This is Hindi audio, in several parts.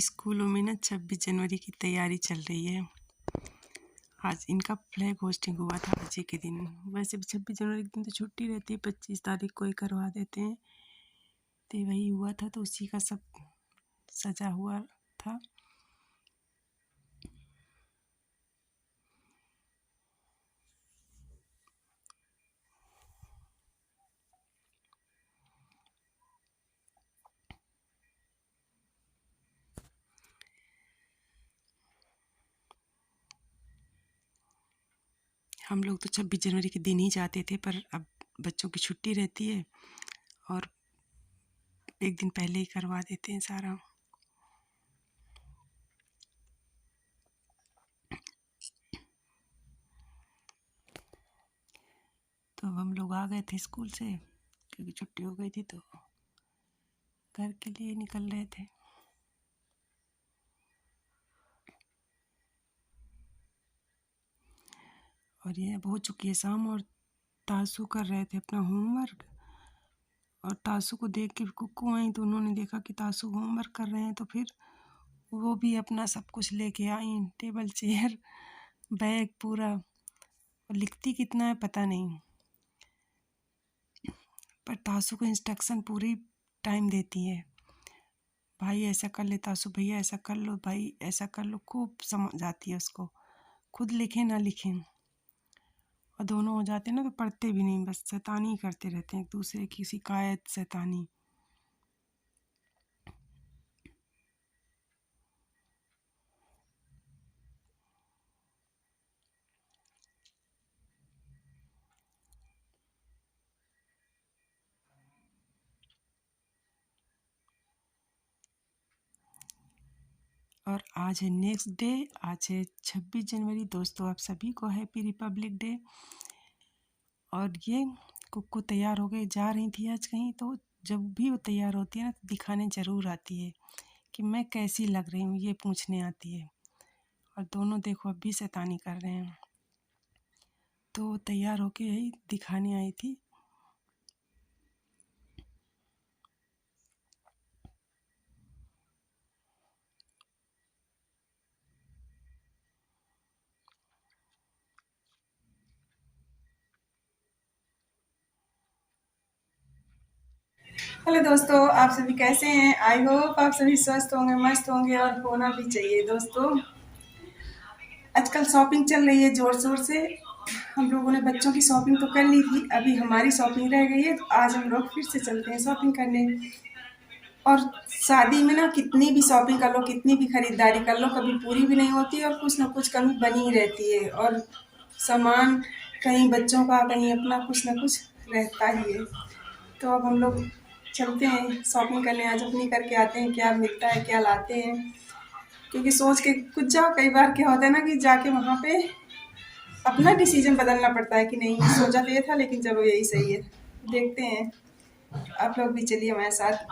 स्कूलों में ना 26 जनवरी की तैयारी चल रही है। आज इनका फ्लैग होस्टिंग हुआ था आज ही के दिन। वैसे भी 26 जनवरी के दिन तो छुट्टी रहती है, 25 तारीख को ही करवा देते हैं। तो वही हुआ था, तो उसी का सब सजा हुआ था। हम लोग तो 26 जनवरी के दिन ही जाते थे, पर अब बच्चों की छुट्टी रहती है और एक दिन पहले ही करवा देते हैं सारा। तो अब हम लोग आ गए थे स्कूल से, क्योंकि छुट्टी हो गई थी, तो घर के लिए निकल रहे थे। और ये अब हो चुकी है शाम, और तासु कर रहे थे अपना होमवर्क। और तासु को देख के कुक्कू आई, तो उन्होंने देखा कि तासु होमवर्क कर रहे हैं, तो फिर वो भी अपना सब कुछ लेके आई, टेबल चेयर बैग पूरा। और लिखती कितना है पता नहीं, पर तासु को इंस्ट्रक्शन पूरी टाइम देती है। भाई ऐसा कर ले तासु, भैया ऐसा कर लो, भाई ऐसा कर लो, खूब समझ आती है उसको। खुद लिखें ना लिखें, और दोनों हो जाते हैं ना तो पढ़ते भी नहीं, बस शैतानी करते रहते हैं एक दूसरे की शिकायत शैतानी। और आज है नेक्स्ट डे, आज है 26 जनवरी। दोस्तों आप सभी को हैप्पी रिपब्लिक डे। और ये कुक्कू तैयार हो गई, जा रही थी आज कहीं, तो जब भी वो तैयार होती है ना तो दिखाने ज़रूर आती है कि मैं कैसी लग रही हूँ, ये पूछने आती है। और दोनों देखो अब भी शैतानी कर रहे हैं, तो तैयार होके यही दिखाने आई थी। हेलो दोस्तों, आप सभी कैसे हैं? आई होप आप सभी स्वस्थ होंगे, मस्त होंगे और होना भी चाहिए। दोस्तों आजकल शॉपिंग चल रही है जोर शोर से। हम लोगों ने बच्चों की शॉपिंग तो कर ली थी, अभी हमारी शॉपिंग रह गई है, तो आज हम लोग फिर से चलते हैं शॉपिंग करने। और शादी में ना कितनी भी शॉपिंग कर लो, कितनी भी खरीदारी कर लो, कभी पूरी भी नहीं होती और कुछ ना कुछ कमी बनी ही रहती है। और सामान कहीं बच्चों का, कहीं अपना, कुछ ना कुछ रहता ही है। तो अब हम लोग चलते हैं शॉपिंग करने, आज अपनी करके आते हैं, क्या मिलता है, क्या लाते हैं। क्योंकि सोच के कुछ जाओ, कई बार क्या होता है ना कि जाके वहाँ पे अपना डिसीजन बदलना पड़ता है कि नहीं, सोचा तो ये था लेकिन चलो यही सही है। देखते हैं, आप लोग भी चलिए हमारे साथ।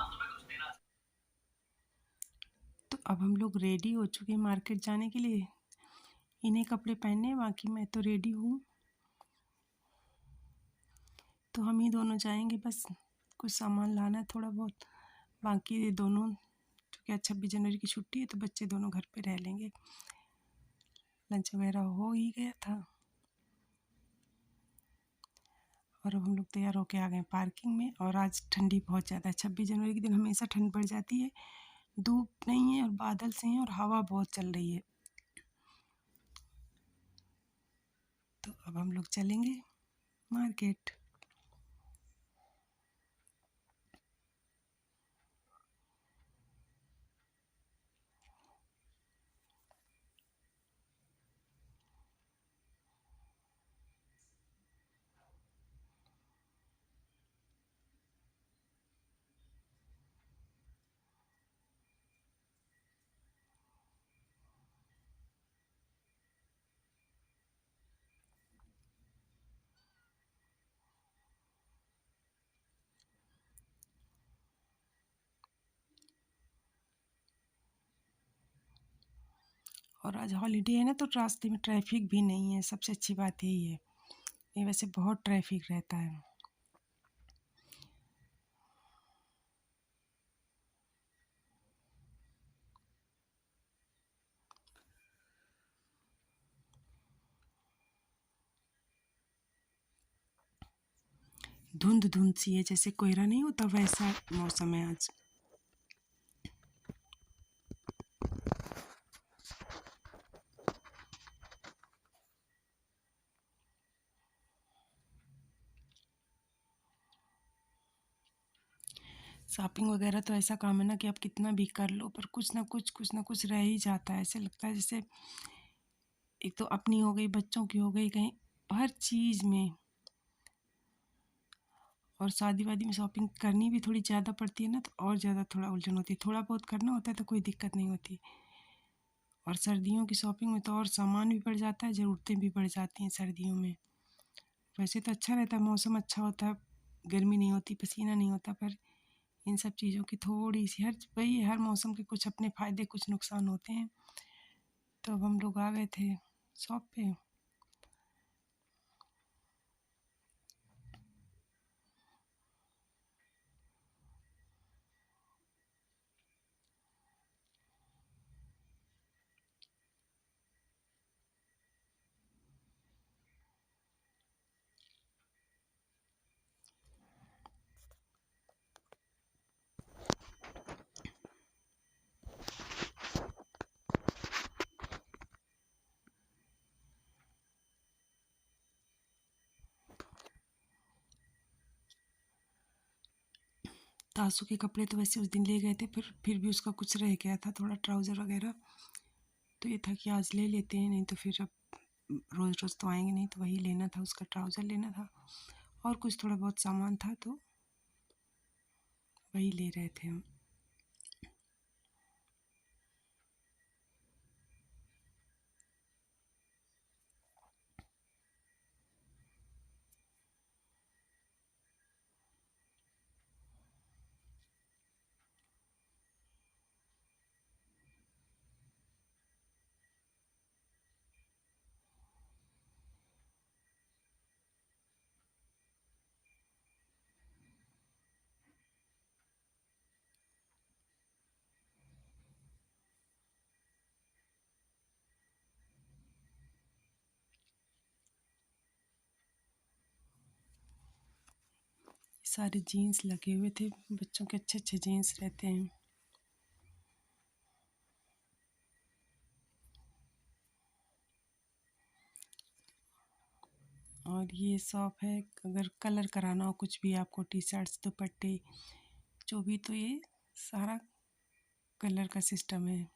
तो अब हम लोग रेडी हो चुके हैं मार्केट जाने के लिए। इन्हें कपड़े पहनने हैं, बाकी मैं तो रेडी हूँ। तो हम ही दोनों जाएंगे, बस कुछ सामान लाना है थोड़ा बहुत। बाकी ये दोनों, क्योंकि आज 26 जनवरी की छुट्टी है, तो बच्चे दोनों घर पे रह लेंगे। लंच वगैरह हो ही गया था, और अब हम लोग तैयार होके आ गए पार्किंग में। और आज ठंडी बहुत ज़्यादा है, 26 जनवरी के दिन हमेशा ठंड बढ़ जाती है। धूप नहीं है और बादल से हैं और हवा बहुत चल रही है। तो अब हम लोग चलेंगे मार्केट। और आज हॉलीडे है ना, तो रास्ते में ट्रैफिक भी नहीं है, सबसे अच्छी बात यही है। ये वैसे बहुत ट्रैफिक रहता है। धुंध धुंध सी है, जैसे कोहरा नहीं होता वैसा मौसम है आज। शॉपिंग वगैरह तो ऐसा काम है ना कि आप कितना भी कर लो पर कुछ ना कुछ रह ही जाता है। ऐसे लगता है जैसे एक तो अपनी हो गई, बच्चों की हो गई, कहीं हर चीज़ में। और शादी वादी में शॉपिंग करनी भी थोड़ी ज़्यादा पड़ती है ना, तो और ज़्यादा थोड़ा उलझन होती है। थोड़ा बहुत करना होता है तो कोई दिक्कत नहीं होती। और सर्दियों की शॉपिंग में तो और सामान भी बढ़ जाता है, ज़रूरतें भी बढ़ जाती हैं सर्दियों में। वैसे तो अच्छा रहता है, मौसम अच्छा होता है, गर्मी नहीं होती, पसीना नहीं होता, पर इन सब चीज़ों की थोड़ी सी वही हर मौसम के कुछ अपने फ़ायदे कुछ नुकसान होते हैं। तो अब हम लोग आ गए थे शॉप पे। तासू के कपड़े तो वैसे उस दिन ले गए थे, फिर भी उसका कुछ रह गया था, थोड़ा ट्राउज़र वगैरह। तो ये था कि आज ले लेते हैं, नहीं तो फिर अब रोज़ रोज़ तो आएंगे नहीं, तो वही लेना था, उसका ट्राउज़र लेना था। और कुछ थोड़ा बहुत सामान था तो वही ले रहे थे हम। सारे जीन्स लगे हुए थे, बच्चों के अच्छे अच्छे जीन्स रहते हैं। और ये शॉप है, अगर कलर कराना हो कुछ भी आपको, टी शर्ट्स दुपट्टे जो भी, तो ये सारा कलर का सिस्टम है।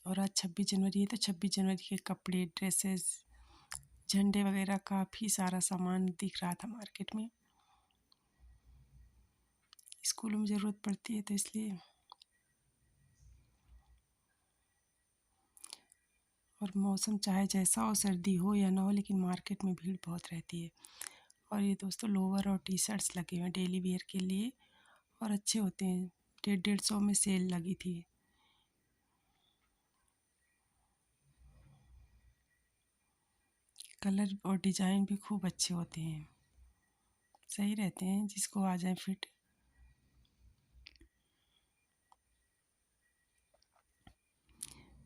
और आज 26 जनवरी है, तो 26 जनवरी के कपड़े, ड्रेसेस, झंडे वगैरह काफ़ी सारा सामान दिख रहा था मार्केट में। स्कूलों में ज़रूरत पड़ती है तो इसलिए। और मौसम चाहे जैसा हो, सर्दी हो या ना हो, लेकिन मार्केट में भीड़ बहुत रहती है। और ये दोस्तों लोअर और टी शर्ट्स लगे हुए हैं डेली वेयर के लिए, और अच्छे होते हैं। 150 में सेल लगी थी। कलर और डिज़ाइन भी खूब अच्छे होते हैं, सही रहते हैं, जिसको आ जाए फिट।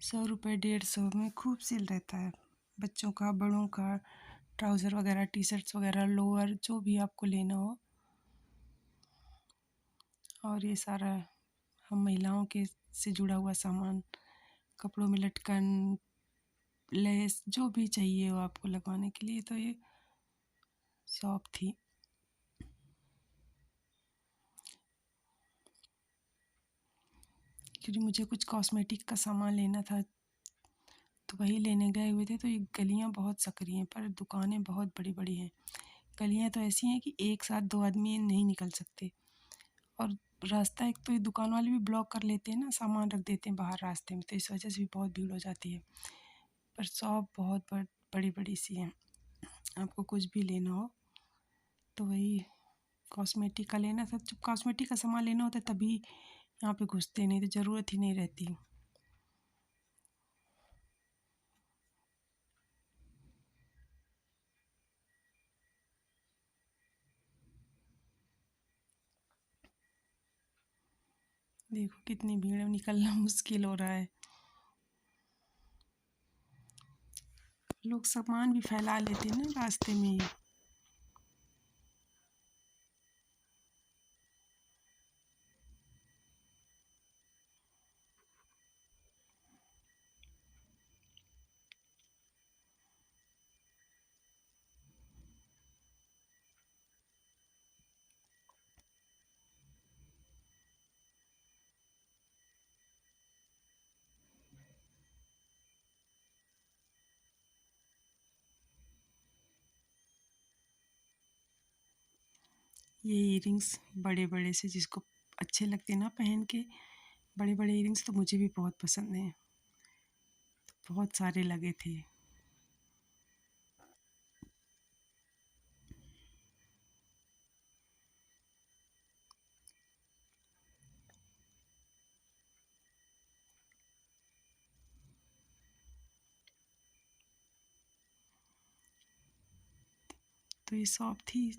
₹100 150 में खूब सेल रहता है, बच्चों का, बड़ों का, ट्राउज़र वगैरह, टी शर्ट्स वगैरह, लोअर, जो भी आपको लेना हो। और ये सारा हम महिलाओं के से जुड़ा हुआ सामान, कपड़ों में लटकन, लेस, जो भी चाहिए हो आपको लगवाने के लिए, तो ये शॉप थी। क्योंकि मुझे कुछ कॉस्मेटिक का सामान लेना था, तो वही लेने गए हुए थे। तो ये गलियाँ बहुत सकरी हैं, पर दुकानें बहुत बड़ी बड़ी हैं। गलियाँ तो ऐसी हैं कि एक साथ 2 आदमी नहीं निकल सकते। और रास्ता, एक तो ये दुकान वाले भी ब्लॉक कर लेते हैं ना, सामान रख देते हैं बाहर रास्ते में, तो इस वजह से भी बहुत भीड़ हो जाती है। पर शॉप बहुत बड़ी बड़ी सी हैं। आपको कुछ भी लेना हो तो वही कॉस्मेटिक का लेना था। जब कॉस्मेटिक का सामान लेना होता है तभी यहाँ पे घुसते, नहीं तो ज़रूरत ही नहीं रहती। देखो कितनी भीड़ है, निकलना मुश्किल हो रहा है। लोग सामान भी फैला लेते हैं ना रास्ते में ही। ये इयरिंग्स बड़े बड़े से जिसको अच्छे लगते हैं ना पहन के, बड़े बड़े इयरिंग्स तो मुझे भी बहुत पसंद हैं। बहुत सारे लगे थे। तो ये शॉप थी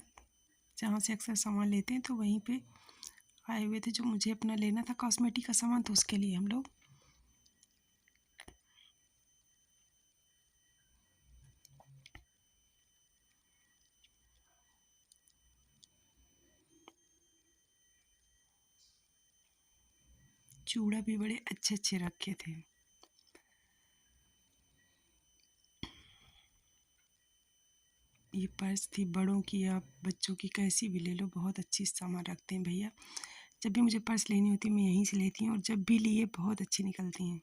जहाँ से अक्सर सामान लेते हैं, तो वहीं पे आए हुए थे। जो मुझे अपना लेना था कॉस्मेटिक का सामान, तो उसके लिए हम लोग चूड़ा भी बड़े अच्छे अच्छे रखे थे। ये पर्स थी बड़ों की या बच्चों की, कैसी भी ले लो, बहुत अच्छी सामान रखते हैं भैया। जब भी मुझे पर्स लेनी होती है मैं यहीं से लेती हूँ, और जब भी लिए बहुत अच्छी निकलती हैं।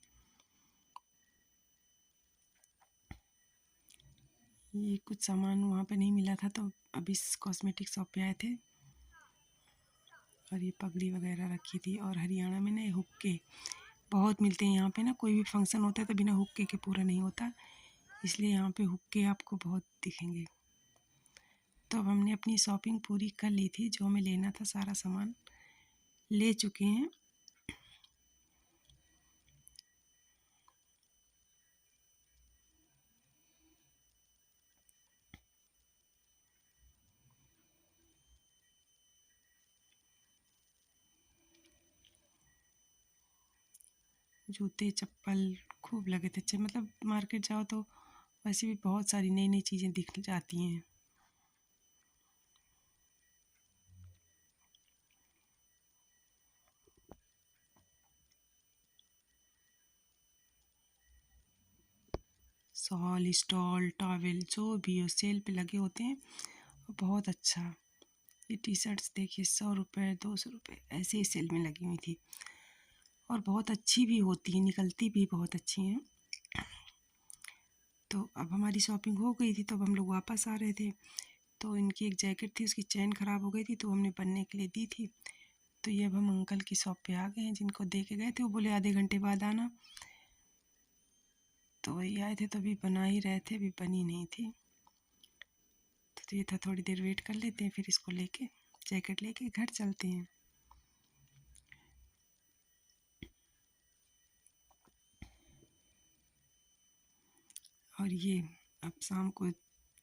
ये कुछ सामान वहाँ पे नहीं मिला था, तो अभी इस कॉस्मेटिक शॉप पे आए थे। और ये पगड़ी वगैरह रखी थी। और हरियाणा में ना ये हुक्के बहुत मिलते हैं। यहाँ पे ना कोई भी फंक्शन होता है तो बिना हुक्के के पूरा नहीं होता, इसलिए यहाँ पे हुक्के आपको बहुत दिखेंगे। तो अब हमने अपनी शॉपिंग पूरी कर ली थी, जो हमें लेना था सारा सामान ले चुके हैं। जूते चप्पल खूब लगे थे अच्छे, मतलब मार्केट जाओ तो वैसे भी बहुत सारी नई नई चीज़ें दिख जाती हैं। शॉल स्टॉल टॉवेल जो भी हो सेल पे लगे होते हैं, और बहुत अच्छा। ये टी शर्ट्स देखिए 100 रुपये 200 रुपये ऐसे ही सेल में लगी हुई थी, और बहुत अच्छी भी होती है, निकलती भी बहुत अच्छी हैं। तो अब हमारी शॉपिंग हो गई थी, तो अब हम लोग वापस आ रहे थे। तो इनकी एक जैकेट थी, उसकी चैन ख़राब हो गई थी, तो हमने बनने के लिए दी थी। तो ये अब हम अंकल की शॉप पे आ गए हैं, जिनको दे के गए थे। वो बोले आधे घंटे बाद आना, तो वही आए थे, तो अभी बना ही रहे थे, अभी बनी नहीं थी। तो ये था थोड़ी देर वेट कर लेते हैं, फिर इसको लेके जैकेट लेके घर चलते हैं। और ये अब शाम को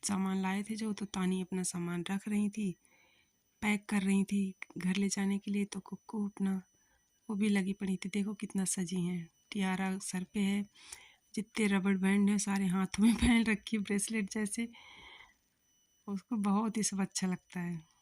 सामान लाए थे जो, तो तानी अपना सामान रख रही थी, पैक कर रही थी घर ले जाने के लिए। तो कुक्कू अपना वो भी लगी पड़ी थी। देखो कितना सजी हैं, टियारा सर पे है, जितने रबड़ बैंड हैं सारे हाथों में पहन रखी, ब्रेसलेट जैसे। उसको बहुत ही सब अच्छा लगता है।